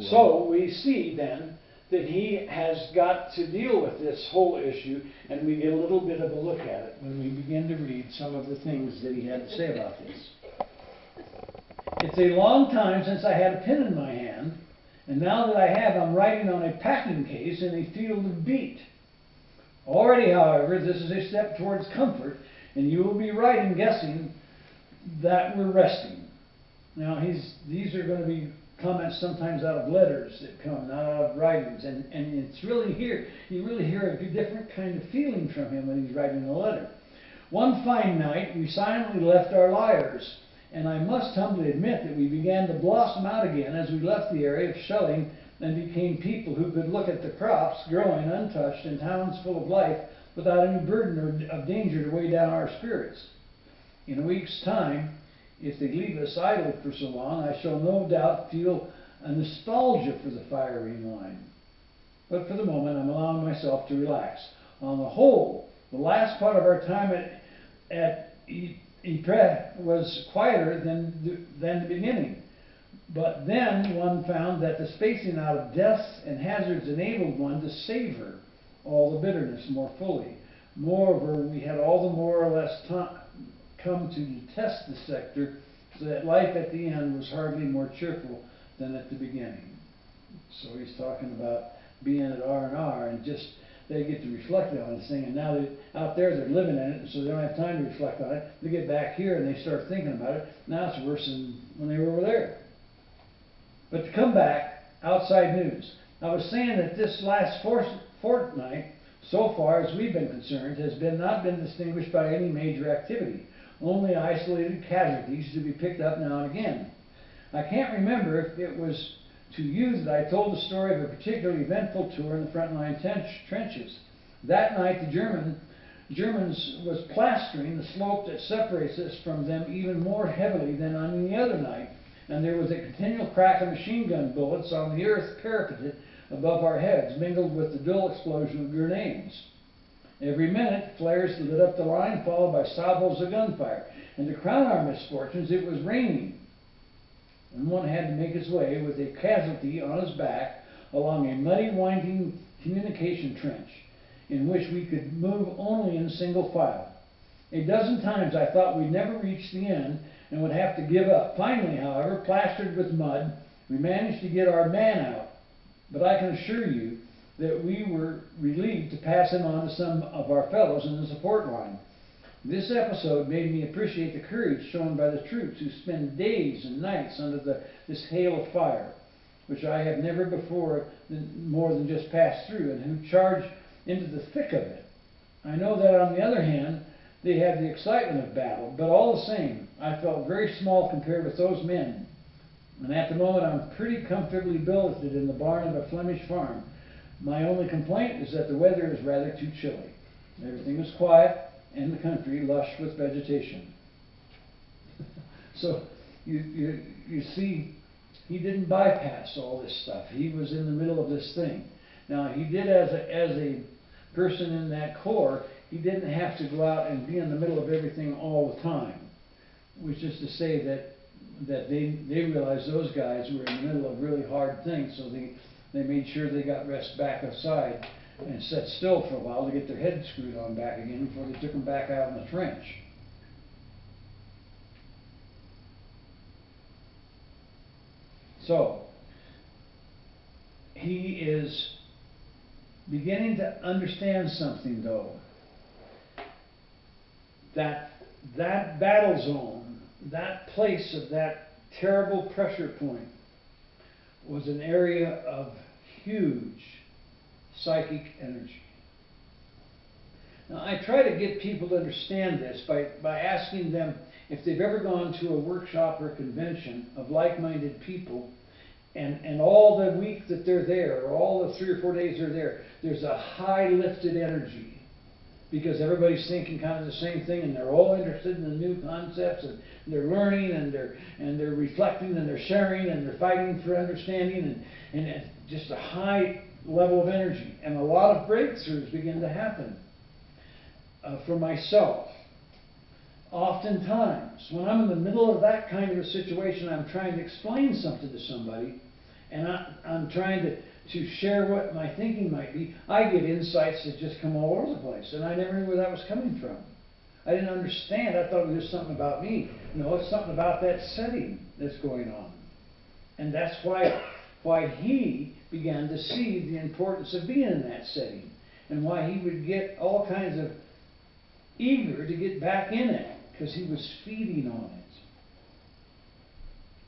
So we see then that he has got to deal with this whole issue, and we get a little bit of a look at it when we begin to read some of the things that he had to say about this. It's a long time since I had a pen in my hand, and now that I have, I'm writing on a packing case in a field of beet. Already, however, this is a step towards comfort, and you will be right in guessing that we're resting. Now, these are going to be comments sometimes out of letters that come, not out of writings, and it's really here, you really hear a different kind of feeling from him when he's writing a letter. One fine night, we silently left our lyres, and I must humbly admit that we began to blossom out again as we left the area of shelling and became people who could look at the crops growing untouched in towns full of life without any burden of danger to weigh down our spirits. In a week's time, if they leave us idle for so long, I shall no doubt feel a nostalgia for the firing line. But for the moment, I'm allowing myself to relax. On the whole, the last part of our time at Ypres was quieter than the beginning. But then one found that the spacing out of deaths and hazards enabled one to savor all the bitterness more fully. Moreover, we had all the more or less come to detest the sector, so that life at the end was hardly more cheerful than at the beginning. So he's talking about being at R&R, and just they get to reflect on this thing, and now that out there they're living in it, so they don't have time to reflect on it. They get back here and they start thinking about it. Now it's worse than when they were over there. But to come back, outside news. I was saying that this last fortnight, so far as we've been concerned, has not been distinguished by any major activity. Only isolated casualties to be picked up now and again. I can't remember if it was to you that I told the story of a particularly eventful tour in the frontline trenches. That night the Germans was plastering the slope that separates us from them even more heavily than on any other night, and there was a continual crack of machine gun bullets on the earth parapeted above our heads, mingled with the dull explosion of grenades. Every minute, flares lit up the line, followed by salvos of gunfire. And to crown our misfortunes, it was raining, and one had to make his way with a casualty on his back along a muddy, winding communication trench, in which we could move only in single file. A dozen times I thought we'd never reach the end and would have to give up. Finally, however, plastered with mud, we managed to get our man out. But I can assure you that we were relieved to pass him on to some of our fellows in the support line. This episode made me appreciate the courage shown by the troops who spend days and nights under this hail of fire, which I have never before more than just passed through, and who charge into the thick of it. I know that on the other hand, they have the excitement of battle, but all the same, I felt very small compared with those men. And at the moment, I'm pretty comfortably billeted in the barn of a Flemish farm. My only complaint is that the weather is rather too chilly. Everything is quiet, and the country lush with vegetation. So you see, he didn't bypass all this stuff. He was in the middle of this thing. Now, he did as a person in that corps, he didn't have to go out and be in the middle of everything all the time. Which is to say that they realized those guys were in the middle of really hard things, so they made sure they got rest back aside and sat still for a while to get their heads screwed on back again before they took them back out in the trench. So, he is beginning to understand something, though. That battle zone, that place of that terrible pressure point, was an area of huge psychic energy. Now, I try to get people to understand this by asking them if they've ever gone to a workshop or convention of like-minded people, and all the week that they're there, or all the 3 or 4 days they're there, there's a high lifted energy. Because everybody's thinking kind of the same thing, and they're all interested in the new concepts, and they're learning, and they're reflecting, and they're sharing, and they're fighting for understanding, and just a high level of energy. And a lot of breakthroughs begin to happen. For myself, oftentimes, when I'm in the middle of that kind of a situation, I'm trying to explain something to somebody, and I'm trying to share what my thinking might be, I get insights that just come all over the place, and I never knew where that was coming from. I didn't understand. I thought it was something about me. No, it's something about that setting that's going on. And that's why he began to see the importance of being in that setting, and why he would get all kinds of eager to get back in it, because he was feeding on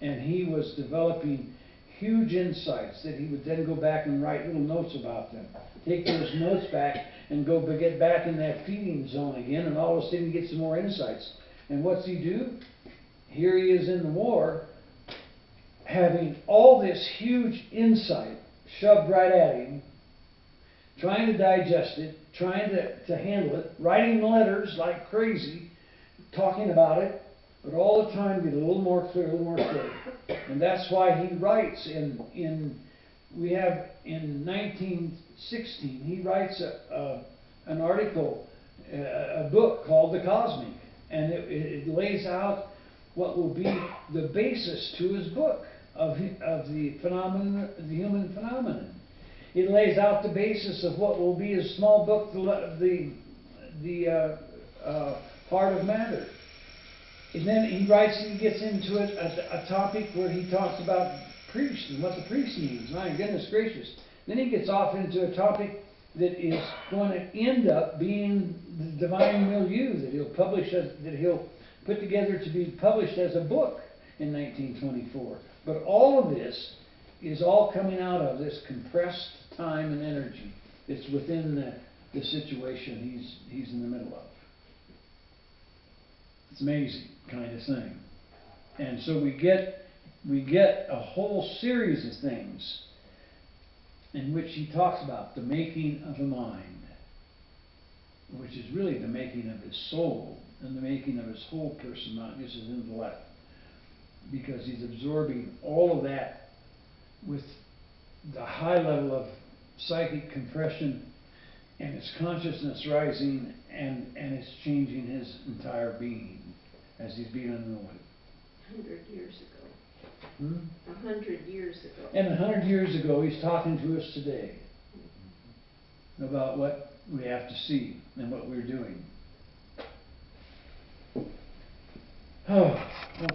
it. And he was developing huge insights that he would then go back and write little notes about them. Take those notes back and get back in that feeding zone again, and all of a sudden he gets some more insights. And what's he do? Here he is in the war, having all this huge insight shoved right at him, trying to digest it, trying to handle it, writing letters like crazy, talking about it, but all the time get a little more clear, a little more clear. And that's why he writes in 1916, he writes an article, a book called The Cosmic, and it lays out what will be the basis to his book of the phenomenon, the human phenomenon. It lays out the basis of what will be his small book, the Part of Matter. And then he gets into a topic where he talks about priest and what the priest means. My goodness gracious. Then he gets off into a topic that is going to end up being the divine milieu that he'll publish, that he'll put together to be published as a book in 1924. But all of this is all coming out of this compressed time and energy that's within the situation he's in the middle of. It's amazing kind of thing. And so we get a whole series of things in which he talks about the making of a mind, which is really the making of his soul and the making of his whole person, not just his intellect, because he's absorbing all of that with the high level of psychic compression and his consciousness rising, and it's changing his entire being as he's being unrolled. 100 years ago. 100 years ago. And 100 years ago, he's talking to us today about what we have to see and what we're doing. Oh.